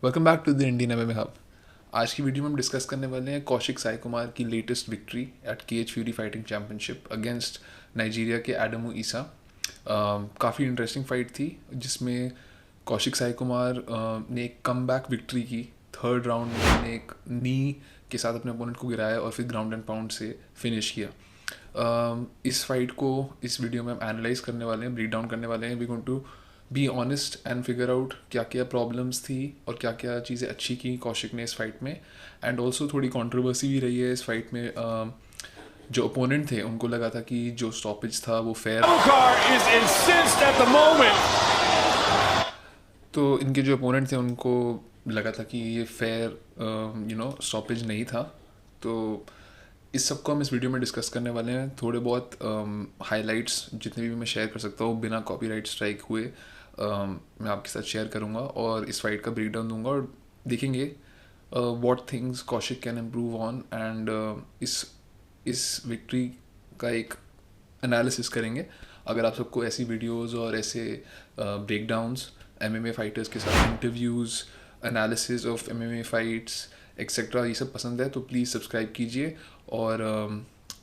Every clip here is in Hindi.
Welcome back to the Indian MMA hub. आज की वीडियो में हम डिस्कस करने वाले हैं कौशिक साई कुमार की latest victory at KH fury fighting championship against Nigeria के एडमो ईसा। काफ़ी इंटरेस्टिंग फाइट थी जिसमें कौशिक साई कुमार ने एक कम बैक विक्ट्री की। थर्ड राउंड में उन्होंने एक नी के साथ अपने अपोनेंट को गिराया और फिर ग्राउंड एंड पाउंड से फिनिश किया। इस फाइट को इस वीडियो में हम एनालाइज करने वाले हैं, ब्रेक डाउन करने वाले हैं। We going to be honest and figure out क्या क्या प्रॉब्लम्स थी और क्या क्या चीज़ें अच्छी की कौशिक ने इस फाइट में। एंड ऑल्सो थोड़ी कंट्रोवर्सी भी रही है इस फाइट में। जो ओपोनेंट थे उनको लगा था कि जो स्टॉपेज था वो फेयर, तो इनके जो ओपोनेंट थे उनको लगा था कि ये फेयर स्टॉपेज नहीं था। तो इस सब को हम इस वीडियो में डिस्कस करने वाले हैं। थोड़े बहुत हाइलाइट्स जितने भी मैं शेयर कर सकता हूँ बिना कॉपीराइट स्ट्राइक हुए मैं आपके साथ शेयर करूँगा और इस फाइट का ब्रेक डाउन दूंगा और देखेंगे what things Kaushik can improve on and इस विक्ट्री का एक एनालिसिस करेंगे। अगर आप सबको ऐसी वीडियोस और ऐसे ब्रेकडाउन्स एमएमए फाइटर्स के साथ interviews, analysis of MMA fights etcetera ये सब पसंद है तो प्लीज़ सब्सक्राइब कीजिए और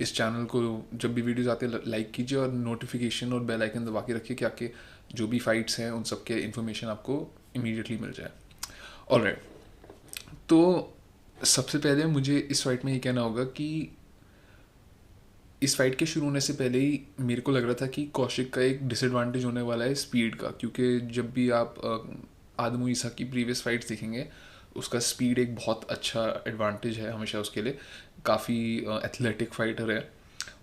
इस चैनल को जब भी वीडियोस आते हैं लाइक कीजिए और नोटिफिकेशन और बेल आइकन दबा के रखिए कि जो भी फाइट्स हैं उन सब के इन्फॉर्मेशन आपको इमीडिएटली मिल जाए। ऑलराइट, तो सबसे पहले मुझे इस फाइट में ये कहना होगा कि इस फाइट के शुरू होने से पहले ही मेरे को लग रहा था कि कौशिक का एक डिसएडवांटेज होने वाला है स्पीड का, क्योंकि जब भी आप आदमो ईसा की प्रीवियस फाइट्स देखेंगे उसका स्पीड एक बहुत अच्छा एडवांटेज है हमेशा उसके लिए। काफ़ी एथलेटिक फाइटर है,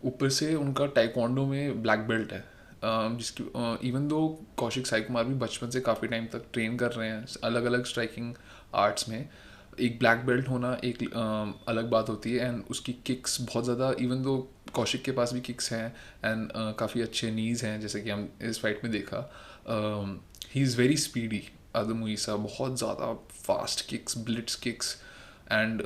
ऊपर से उनका टाइक्वांडो में ब्लैक बेल्ट है। जिसकी इवन दो कौशिक साई कुमार भी बचपन से काफ़ी टाइम तक ट्रेन कर रहे हैं अलग अलग स्ट्राइकिंग आर्ट्स में। एक ब्लैक बेल्ट होना एक अलग बात होती है एंड उसकी किक्स बहुत ज़्यादा, इवन दो कौशिक के पास भी किक्स हैं एंड काफ़ी अच्छे नीज़ हैं जैसे कि हम इस फाइट में देखा। ही इज़ वेरी स्पीडी आदमो ईसा, बहुत ज़्यादा fast kicks, Blitz kicks and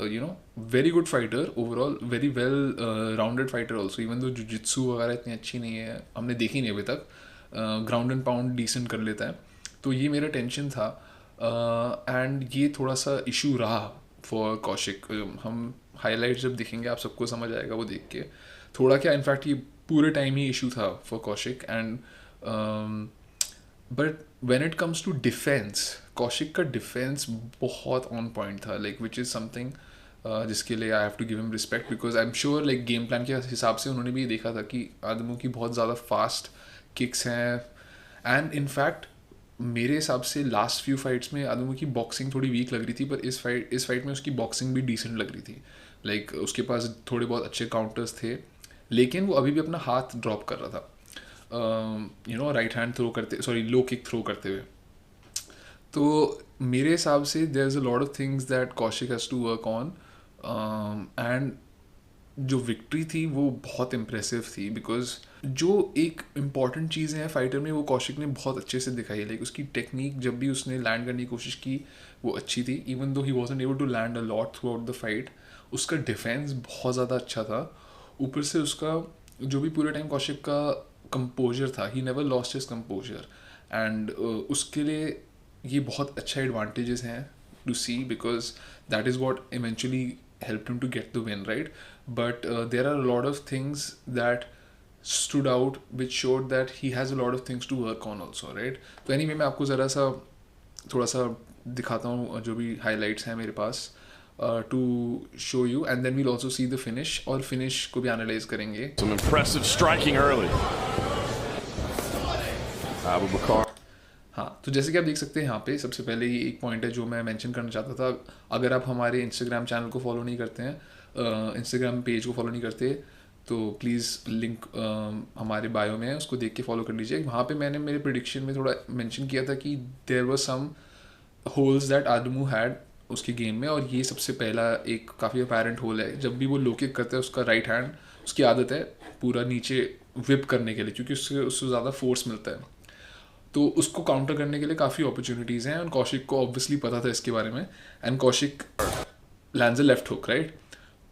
very good fighter overall, very well rounded fighter also. Even though jujitsu वगैरह इतनी अच्छी नहीं है, हमने देखी नहीं अभी तक, ग्राउंड एंड पाउंड डिसेंट कर लेता है। तो ये मेरा टेंशन था एंड ये थोड़ा सा इशू रहा फॉर कौशिक। हम हाईलाइट जब दिखेंगे आप सबको समझ आएगा वो देख के। थोड़ा क्या इनफैक्ट ये पूरे टाइम ही इशू था for Kaushik and but when it comes to defence, Kaushik का डिफेंस बहुत ऑन पॉइंट था, लाइक विच इज़ समथिंग जिसके लिए I have to give him respect because I am sure like game plan के हिसाब से उन्होंने भी देखा था कि आदमों की बहुत ज़्यादा फास्ट किक्स हैं। एंड इनफैक्ट मेरे हिसाब से लास्ट फ्यू फाइट्स में आदमों की बॉक्सिंग थोड़ी वीक लग रही थी, पर इस फाइट में उसकी बॉक्सिंग भी डिसेंट लग रही थी। लाइक उसके पास थोड़े बहुत अच्छे काउंटर्स थे लेकिन वो अभी भी अपना हाथ ड्रॉप कर रहा था राइट हैंड थ्रो करते, सॉरी लो किक थ्रो करते हुए। तो मेरे हिसाब से there is a lot of things that Kaushik has to work on and जो विक्ट्री थी वो बहुत इम्प्रेसिव थी बिकॉज जो एक इम्पॉर्टेंट चीज़ें हैं फाइटर में वो कौशिक ने बहुत अच्छे से दिखाई है। लाइक उसकी टेक्निक जब भी उसने लैंड करने की कोशिश की वो अच्छी थी, even though he wasn't able to land a lot throughout the fight. उसका डिफेंस बहुत ज़्यादा अच्छा था, ऊपर से उसका जो भी पूरे टाइम कौशिक का कंपोजर था, he never lost his composure and उसके लिए ये बहुत अच्छा एडवांटेजेस हैं to see because that is what eventually helped him to get the win, right? But there are a lot of things that stood out which showed that he has a lot of things to work on also, right? तो anyway मैं आपको ज़रा सा थोड़ा सा दिखाता हूँ जो भी highlights हैं मेरे पास to show you and then we'll also see the finish और finish को भी analyze करेंगे। Some impressive striking early. Abu Bakar. हाँ, तो जैसे कि आप देख सकते हैं यहाँ पे सबसे पहले ही एक पॉइंट है जो मैं मेंशन करना चाहता था। अगर आप हमारे इंस्टाग्राम चैनल को फॉलो नहीं करते हैं, इंस्टाग्राम पेज को फॉलो नहीं करते, तो प्लीज़ लिंक हमारे बायो में है, उसको देख के फॉलो कर लीजिए। वहाँ पे मैंने मेरे प्रिडिक्शन में थोड़ा मेंशन किया था कि there were some holes that Adamu had उसके गेम में और ये सबसे पहला एक काफ़ी अपेरेंट होल है। जब भी वो लो किक करता है उसका राइट हैंड, उसकी आदत है पूरा नीचे विप करने के लिए क्योंकि उससे ज़्यादा फोर्स मिलता है, तो उसको काउंटर करने के लिए काफ़ी अपॉर्चुनिटीज़ हैं और कौशिक को ऑब्वियसली पता था इसके बारे में and Kaushik lands a left hook, right?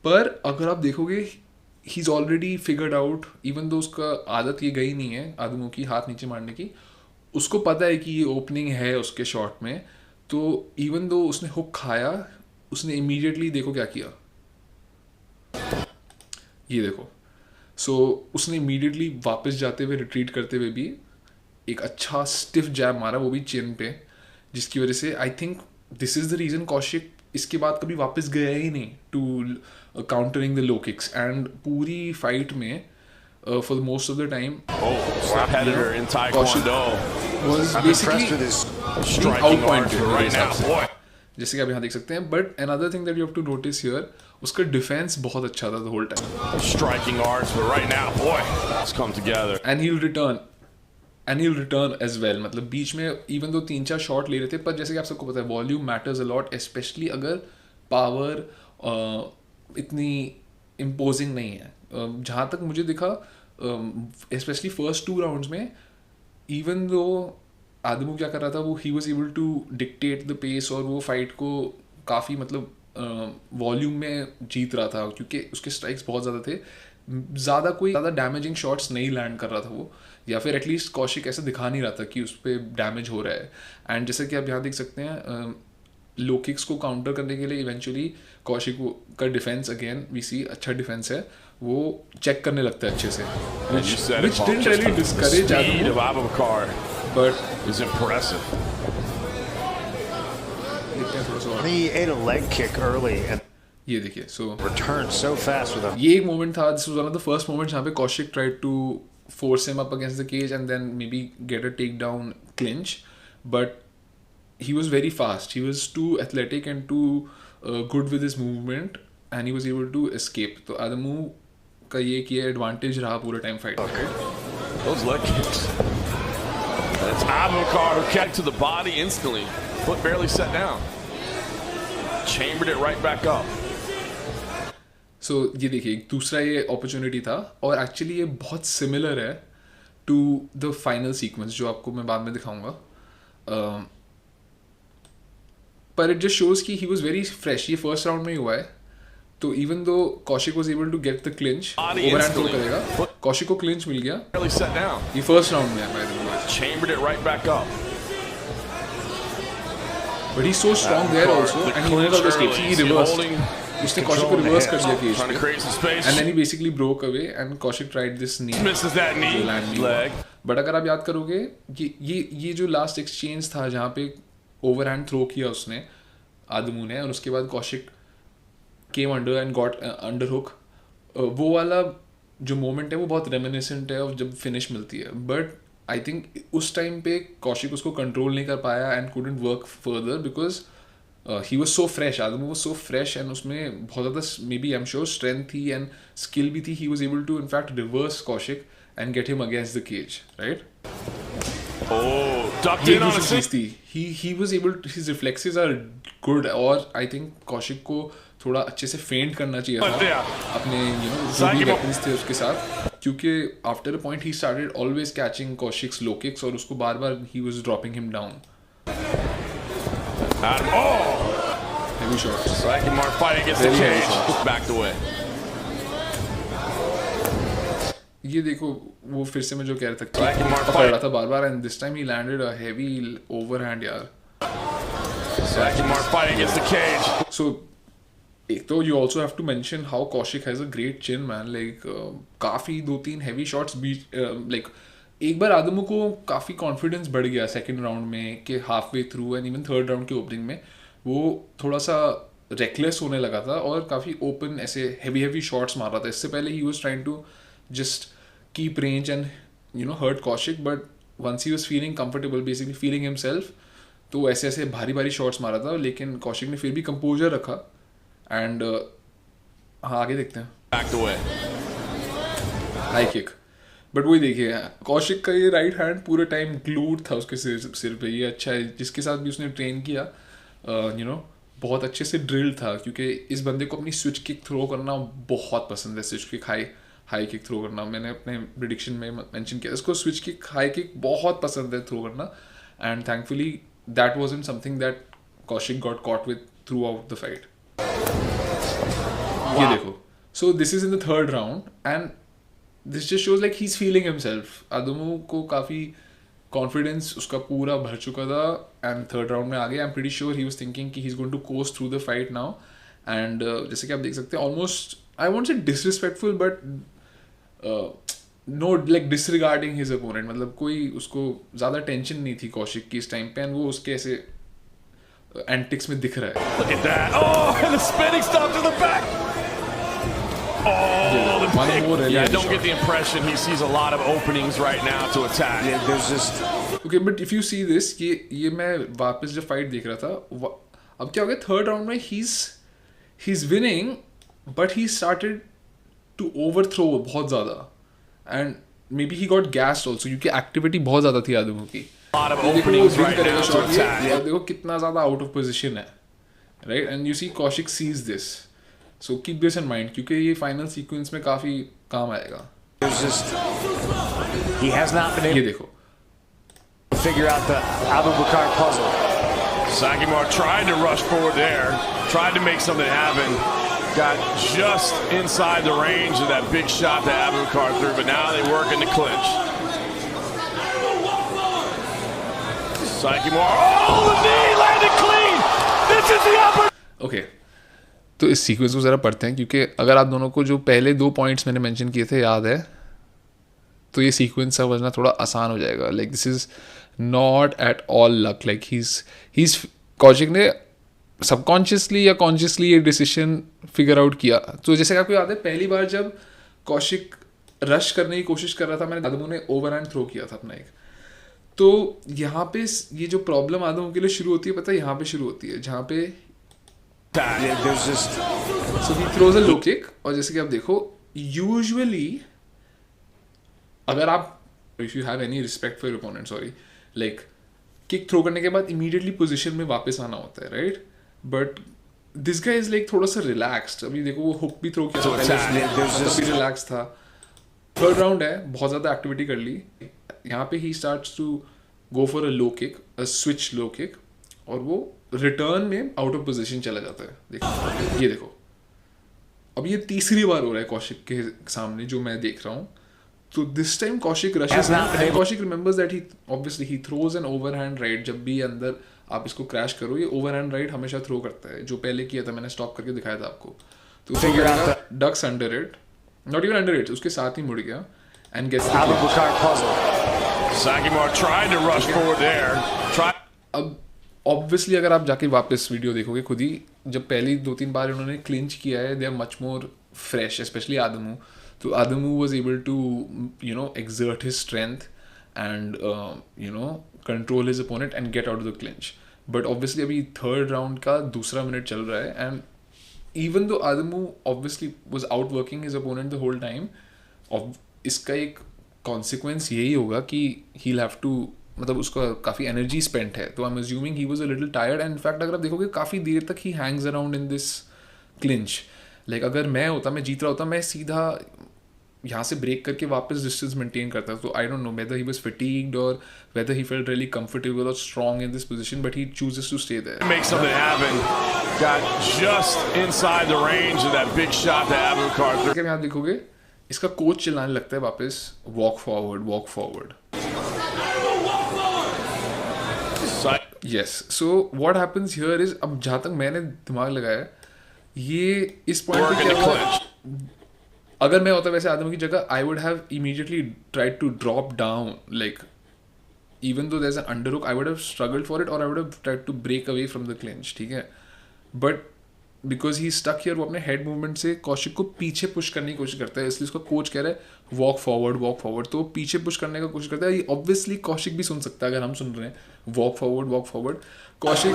पर अगर आप देखोगे he is already figured out, even though उसका आदत ये गई नहीं है आदमों की हाथ नीचे मारने की, उसको पता है कि ये ओपनिंग है उसके शॉट में, तो इवन दो उसने हुक खाया, उसने इमीडिएटली देखो क्या किया, ये देखो। सो उसने इमीडिएटली वापस जाते हुए, रिट्रीट करते हुए भी एक अच्छा स्टिफ जैब मारा, वो भी चिन पे, जिसकी वजह से I think this is the reason Kaushik इसके बाद कभी वापस गया ही नहीं to countering the low kicks. And पूरी फाइट में for most of the time Oh, competitor in Taekwondo. Was I'm impressed with basically his Striking arms outpointed for मेरे right हिसाब now. से, Boy, जैसे कि आप यहाँ देख सकते हैं। But another thing that you have to notice here, उसका डिफेंस बहुत अच्छा था the whole time. striking arms for right now. Boy, let's come together. And he will return as well. मतलब बीच में इवन दो 3-4 शॉट ले रहे थे, पर जैसे कि आप सबको पता है volume matters a lot, specially अगर पावर इतनी इम्पोजिंग नहीं है। जहाँ तक मुझे दिखा, स्पेशली फर्स्ट 2 राउंड्स में, इवन दो आदमू क्या कर रहा था, वो he was able to dictate the pace, और वो फाइट को काफ़ी मतलब वॉल्यूम में जीत रहा था, क्योंकि उसके स्ट्राइक्स बहुत ज़्यादा थे। कोई ज़्यादा डैमेजिंग शॉट्स नहीं लैंड कर रहा था वो, या फिर एटलीस्ट कौशिक ऐसा दिखा नहीं रहा था कि उस पर डैमेज हो रहा है। एंड जैसे कि आप यहाँ देख सकते हैं, लो किक्स को काउंटर करने के लिए इवेंचुअली कौशिक का डिफेंस, अगेन वी सी अच्छा डिफेंस है, वो चेक करने लगता है अच्छे से, You said it, which Paul. didn't Just really the discourage speed of Abu, Abubakar but is impressive. देखते हैं थोड़ा सा और। he ate a leg kick early and ये देखिए, सो returned so fast with a ये एक मोमेंट था, this was one of the first moments जहाँ पे Kaushik tried to force him up against the cage and then maybe get a takedown clinch, but he was very fast, he was too athletic and too good with his movement, and he was able to escape. तो आदमू का ये किया एडवांटेज रहा पूरे टाइम फाइट में। Those leg kicks. And it's Abubakar who kicked to the body instantly. Foot barely set down. Chambered it right back up. सो ये देखिए, एक दूसरा ये अपॉर्चुनिटी था, और एक्चुअली ये बहुत सिमिलर है टू द फाइनल सीक्वेंस जो आपको मैं बाद में दिखाऊंगा। पर इट जस्ट शोज कि ही वाज वेरी फ्रेश। ये फर्स्ट राउंड में ही हुआ है, तो even though Kaushik was able to get the clinch, overhand throw करेगा, कौशिक को क्लिंच मिल गया, Barely set down. ये फर्स्ट राउंड में है by the way, Chambered it right back up. But he so strong there also, and he never escaped, he reversed, उसने कौशिक को रिवर्स कर दिया केज Trying to पे, create some space. And then he basically broke away, and Kaushik tried this knee, Misses that knee. Leg. But अगर आप याद करोगे, ये जो लास्ट एक्सचेंज था जहाँ पे ओवरहैंड थ्रो किया उसने आदमू ने, और उसके बाद Kaushik came under and got under hook, वो वाला जो मोमेंट है वो बहुत रेमिनिसेंट है जब फिनिश मिलती है। बट आई थिंक उस टाइम पे कौशिक उसको कंट्रोल नहीं कर पाया and couldn't work further because he was so fresh, Adamu was so fresh, and उसमें बहुत ज़्यादा maybe I am sure strength थी एंड स्किल भी थी। He was able to in fact reverse Kaushik and get him against the cage, right? Oh, ducked ये in on a दूसरी six. चीज थी, he was able to, his reflexes are good, और आई थिंक कौशिक को थोड़ा अच्छे से फेंट करना चाहिए But था yeah. अपने जो भी Psycho- वेपन्स थे उसके साथ, क्योंकि after a point he started always catching Kaushik's low kicks, और उसको बार बार he was dropping him down. Oh, heavy shots, Sakimar fighting against the Very heavy cage. shots. Backed away. ये देखो वो फिर से मैं जो कह रहा था कि Sakimar पकड़ fight. रहा था बार बार, and this time he landed a heavy overhand यार। Sakimar fighting against the cage. So, एक तो you also have to mention how Kaushik has a great chin, man. Like काफी 2-3 heavy shots बीच like एक बार आदमू को काफी कॉन्फिडेंस बढ़ गया सेकंड राउंड में कि half way through and even third round के ओपनिंग में वो थोड़ा सा रेकलेस होने लगा था और काफी ओपन ऐसे हेवी शॉट्स मार रहा था। इससे पहले he was trying to just keep range and hurt Kaushik, but once he was feeling comfortable, basically feeling himself, तो ऐसे ऐसे भारी शॉट्स मारा था, लेकिन कौशिक ने फिर भी कंपोजर रखा एंड हाँ आगे देखते हैं। Backed away. High kick, but वही देखिए कौशिक का ये राइट हैंड पूरे टाइम ग्लूड था उसके सिर पे। ये अच्छा है, जिसके साथ भी उसने ट्रेन किया बहुत अच्छे से ड्रिल था, क्योंकि इस बंदे को अपनी स्विच किक थ्रो करना बहुत पसंद है। Switch kick high kick throw करना, मैंने अपने प्रिडिक्शन में मेंशन किया, इसको स्विच किक हाई किक बहुत पसंद है थ्रो करना, and thankfully that wasn't something that Kaushik got caught with throughout the fight. ये देखो, so this is in the third round and this just shows like he is feeling himself. Adamu को काफ़ी कॉन्फिडेंस उसका पूरा भर चुका था एंड थर्ड राउंड में आ गया. I am pretty sure he was thinking कि he is going to coast through the fight now. And जैसे कि आप देख सकते हैं almost I won't say disrespectful but no like disregarding his opponent. मतलब कोई उसको ज़्यादा टेंशन नहीं थी कौशिक की इस टाइम पे एंड वो उसके ऐसे एंटिक्स में दिख रहा है. Look at that. Oh, and the spinning stop to the back. Oh, the One pick. more Yeah, I really don't get the impression he sees a lot of openings right now to attack. Yeah, there's just okay but if you see this ये मैं वापस जब फाइट देख रहा था अब क्या हो गया थर्ड राउंड में he is winning but he started to overthrow बहुत ज़्यादा and may be he got gassed also क्योंकि एक्टिविटी बहुत ज़्यादा थी आदमों की. A lot of देखो वो openings win right करेगा now to shot ये, attack. और देखो कितना ज़्यादा आउट ऑफ पोजिशन है right. And you see Kaushik sees this so keep this in mind क्योंकि ये फाइनल सीक्वेंस में काफ़ी काम आएगा. there's just he has not been ये able देखो to figure out the Abu Bakr puzzle. Sakimar tried to rush forward there, tried to make something happen. Got just inside the range of that big shot that Abu Bakr threw, but now they work in the clinch. Sakimar, oh, the knee landed clean. This is the upper. Okay तो इस सीक्वेंस को ज़रा पढ़ते हैं क्योंकि अगर आप दोनों को जो पहले 2 पॉइंट्स मैंने मेंशन किए थे याद है तो ये सीक्वेंस समझना थोड़ा आसान हो जाएगा. Like this is not at all luck. Like he Kaushik ने सबकॉन्शियसली या कॉन्शियसली ये डिसीजन फिगर आउट किया. तो जैसे कि आपको याद है पहली बार जब कौशिक रश करने की कोशिश कर रहा था मैंने आदमों ने ओवरहैंड थ्रो किया था अपना एक. तो यहाँ पे ये जो प्रॉब्लम आदमों के लिए शुरू होती है पता है यहाँ पे शुरू होती है जहाँ पे Yeah, there's just so he throws a low kick और जैसे कि आप देखो यूजुअली अगर आप if you have any respect for your opponent sorry like kick throw करने के बाद इमीडिएटली पोजीशन में वापस आना होता है right. But this guy is like थोड़ा सा रिलैक्स्ड. अभी देखो वो हुक भी थ्रो किया था पहले उसने, तब भी रिलैक्स था. थर्ड राउंड है बहुत ज़्यादा एक्टिविटी कर ली. यहाँ पे he starts to go for a low kick a switch low kick और वो रिटर्न में आउट ऑफ पोजीशन चला जाता है. देखो ये देखो अब ये तीसरी बार हो रहा है कौशिक के सामने जो मैं देख रहा हूँ. तो this time Kaushik rushes and Kaushik remembers that he obviously he throws an overhand right. जब भी अंदर आप इसको क्रैश करो ये ओवरहैंड राइट हमेशा थ्रो करता है. जो पहले किया था मैंने स्टॉप करके दिखाया था आपको. तो ducks under it not even under it उसके साथ ही मुड़ गया and gets Abu Bakr puzzle. Sakimar tried to rush forward there. अब ऑब्वियसली अगर आप जाके वापस वीडियो देखोगे खुद ही जब पहली 2-3 बार उन्होंने क्लिंच किया है they are much more fresh specially Adamu. तो Adamu was able to you know exert his strength and you know control his opponent and get out of the clinch. But obviously अभी थर्ड राउंड का दूसरा मिनट चल रहा है and even though Adamu obviously was outworking his opponent the whole time. इसका एक कॉन्सिक्वेंस यही होगा कि ही हैव टू मतलब उसका काफ़ी एनर्जी स्पेंट है. तो I am assuming he was a little tired and in fact अगर आप देखोगे काफ़ी देर तक ही Hanks around in this clinch. Like अगर मैं जीत रहा होता मैं सीधा यहाँ से ब्रेक करके वापस डिस्टेंस मेंटेन करता. तो I don't know whether he was fatigued और whether he felt really comfortable और strong in this position but he chooses to stay there. Make something happen. Got just inside the range of that big shot that Abu Bakr threw. अगर यहाँ देखोगे इसका कोच चिल्लाने लगता है वापस walk forward. Yes. So what happens here is अब जहाँ तक मैंने दिमाग लगाया ये इस पॉइंट पे क्या हुआ अगर मैं होता वैसे आदमी की जगह I would have immediately tried to drop down like even though there is an underhook I would have struggled for it और I would have tried to break away from the clinch. ठीक है but because he stuck here वो अपने हेड मूवमेंट से कौशिक को पीछे पुश करने की कोशिश करता है. इसलिए उसका कोच कह रहा है वॉक फॉरवर्ड. तो वो पीछे पुश करने का कोशिश करता है. ऑब्वियसली कौशिक भी सुन सकता है अगर हम सुन रहे हैं walk forward. Kaushik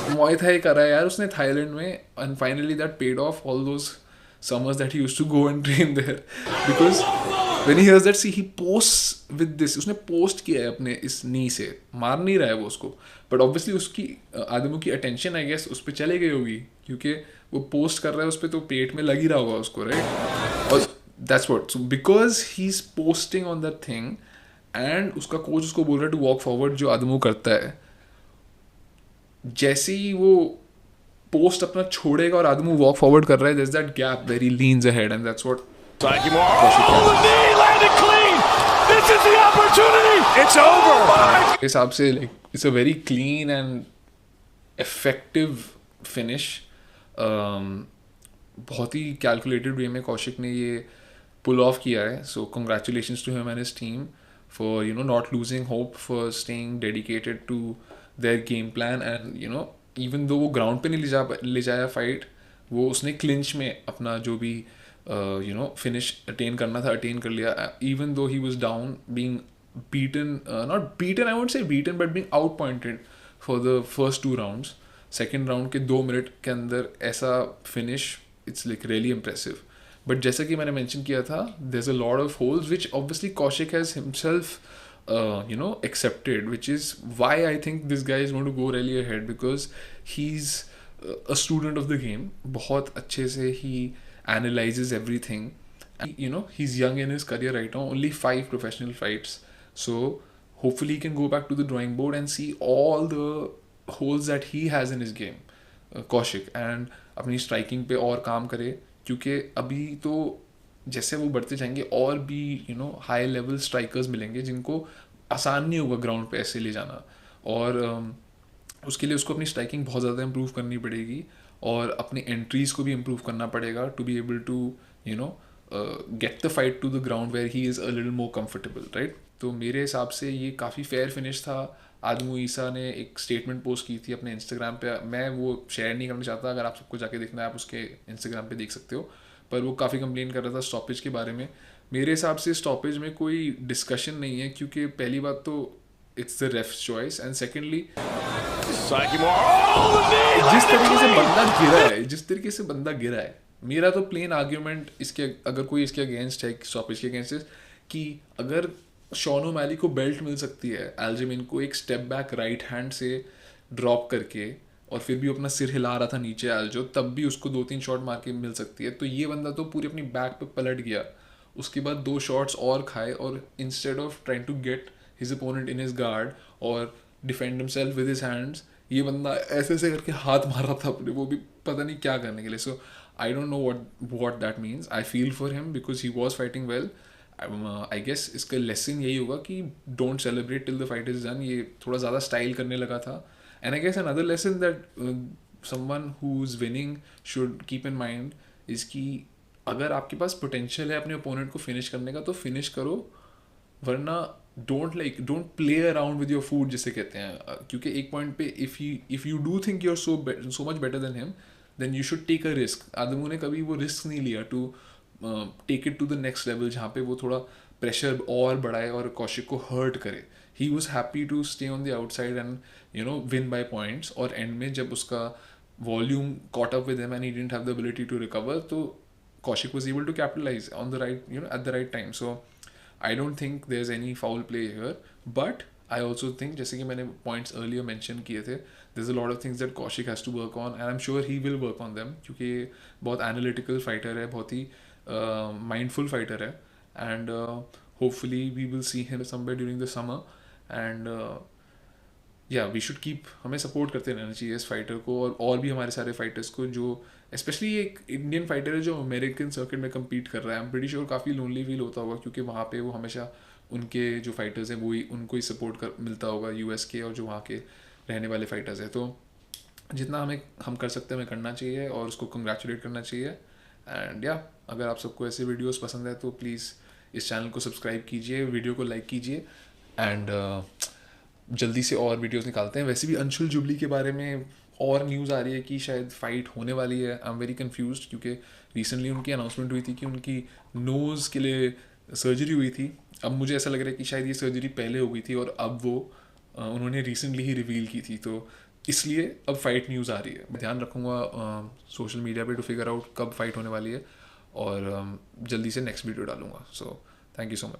muay Thai कर रहा है यार उसने थाईलैंड में and finally that paid off all those summers that he used to go and train there because when he hears that see he posts with this उसने पोस्ट किया है अपने इस नी से मार नहीं रहा है वो उसको बट ऑब्वियसली उसकी आदमों की अटेंशन आई गेस उस पर चले गई होगी क्योंकि वो पोस्ट कर रहा है उस पर तो पेट में लग ही रहा होगा उसको राइट. और that's what so because he is posting on that thing and उसका कोच उसको बोल रहा है टू वॉक फॉरवर्ड जो आदमों करता है. जैसे ही वो पोस्ट अपना छोड़ेगा और आदमी वॉक फॉरवर्ड कर रहा है, there's that gap where he leans ahead and that's what Sakimar, oh, the knee landed clean. misses the opportunity. It's over. के हिसाब से like it's a very clean and effective finish. बहुत ही कैलकुलेटेड वे में कौशिक ने ये पुल ऑफ किया है. So congratulations to him and his team for not losing hope, for staying dedicated to their game plan. And even though वो ग्राउंड पे नहीं ले जाया फाइट, वो उसने क्लिंच में अपना जो भी फिनिश अटेन करना था अटेन कर लिया. Even though he was down, being beaten, not beaten, I won't say beaten, but being outpointed for the first 2 rounds. Second round के 2 मिनट के अंदर ऐसा finish, it's like really impressive. But जैसा कि मैंने मेंशन किया था, there is a lot of holes which obviously Kaushik has himself accepted, which is why I think this guy is going to go really ahead, because he's a student of the game. बहुत अच्छे से he analyzes everything. He's young in his career right now, only 5 professional fights. So hopefully he can go back to the drawing board and see all the holes that he has in his game, Kaushik, and अपनी स्ट्राइकिंग पे और काम करे. क्योंकि अभी तो जैसे वो बढ़ते जाएंगे और भी हाई लेवल स्ट्राइकर्स मिलेंगे जिनको आसान नहीं होगा ग्राउंड पे ऐसे ले जाना. और उसके लिए उसको अपनी स्ट्राइकिंग बहुत ज़्यादा इम्प्रूव करनी पड़ेगी और अपनी एंट्रीज़ को भी इम्प्रूव करना पड़ेगा to be able to get the fight to the ground where he is a little more comfortable, right. तो मेरे हिसाब से ये काफ़ी फेयर फिनिश था. आदमू ईसा ने एक स्टेटमेंट पोस्ट की थी अपने इंस्टाग्राम पे, मैं वो शेयर नहीं करना चाहता, अगर आप सबको जाके देखना है आप उसके इंस्टाग्राम पे देख सकते हो. पर वो काफ़ी कंप्लेन कर रहा था स्टॉपेज के बारे में. मेरे हिसाब से स्टॉपेज में कोई डिस्कशन नहीं है, क्योंकि पहली बात तो it's the refs choice, and secondly जिस तरीके से बंदा गिरा है, मेरा तो प्लेन आर्ग्यूमेंट इसके, अगर कोई इसके अगेंस्ट है, स्टॉपेज के अगेंस्ट है, कि अगर शॉन ओमैली को बेल्ट मिल सकती है एल्जिमिन को एक स्टेप बैक राइट हैंड से ड्रॉप करके, और फिर भी अपना सिर हिला रहा था नीचे एल्जो, तब भी उसको 2-3 शॉट मार के मिल सकती है. तो ये बंदा तो पूरी अपनी बैक पे पलट गया, उसके बाद 2 शॉट्स और खाए, और instead of trying to get his opponent in his guard और defend himself with his hands, ये बंदा ऐसे ऐसे करके हाथ मार रहा था अपने, वो भी पता नहीं क्या करने के लिए. So I don't know what that means. I feel for him because he was fighting well. I guess इसका लेसन यही होगा कि don't celebrate till the fight is done. ये थोड़ा ज़्यादा स्टाइल करने लगा था. And I guess another lesson that someone who is winning should keep in mind is कि अगर आपके पास पोटेंशियल है अपने ओपोनेंट को फिनिश करने का तो फिनिश करो, वरना don't play around with your food जिसे कहते हैं. क्योंकि एक पॉइंट पे if you do think you are so much better than him, then you should take a risk. Adamu ने कभी वो रिस्क नहीं लिया to take it to the next level, जहाँ पे वो थोड़ा प्रेशर और बढ़ाए और कौशिक को हर्ट करे. He was happy to stay on the outside and win by points. और एंड में जब उसका volume caught up with him and he didn't have the ability to recover, तो Kaushik was able to capitalize on the right at the right time. So I don't think there is any foul play here, but I also think, जैसे कि मैंने पॉइंट्स अर्लियर मेंशन किए थे, there's a lot of things that Kaushik has to work on, and I'm sure he will work on them, क्योंकि बहुत एनालिटिकल फाइटर है, बहुत ही माइंडफुल फाइटर है, and hopefully we will see him somewhere during the summer. And yeah we should keep, हमें सपोर्ट करते रहना चाहिए इस फाइटर को, और भी हमारे सारे फाइटर्स को, जो स्पेशली एक इंडियन फाइटर है जो अमेरिकन सर्किट में कम्पीट कर रहा है. आई एम प्रीटी श्योर काफ़ी लोनली फील होता होगा, क्योंकि वहाँ पे वो हमेशा उनके जो फाइटर्स हैं वही उनको ही सपोर्ट मिलता होगा, यूएस के और जो वहाँ के रहने वाले फाइटर्स हैं. तो जितना हम कर सकते हैं हमें करना चाहिए और उसको कंग्रेचुलेट करना चाहिए. एंड या अगर आप सबको ऐसे वीडियोस पसंद है तो प्लीज़ इस चैनल को सब्सक्राइब कीजिए, वीडियो को लाइक कीजिए, एंड जल्दी से और वीडियोस निकालते हैं. वैसे भी अंशुल जुबली के बारे में और न्यूज़ आ रही है कि शायद फ़ाइट होने वाली है. आई एम वेरी कन्फ्यूज्ड, क्योंकि रिसेंटली उनकी अनाउंसमेंट हुई थी कि उनकी नोज़ के लिए सर्जरी हुई थी. अब मुझे ऐसा लग रहा है कि शायद ये सर्जरी पहले हो गई थी और अब वो उन्होंने रिसेंटली ही रिवील की थी, तो इसलिए अब फाइट न्यूज़ आ रही है. ध्यान रखूँगा सोशल मीडिया पे टू फिगर आउट कब फाइट होने वाली है, और जल्दी से नेक्स्ट वीडियो डालूंगा. So thank you so much.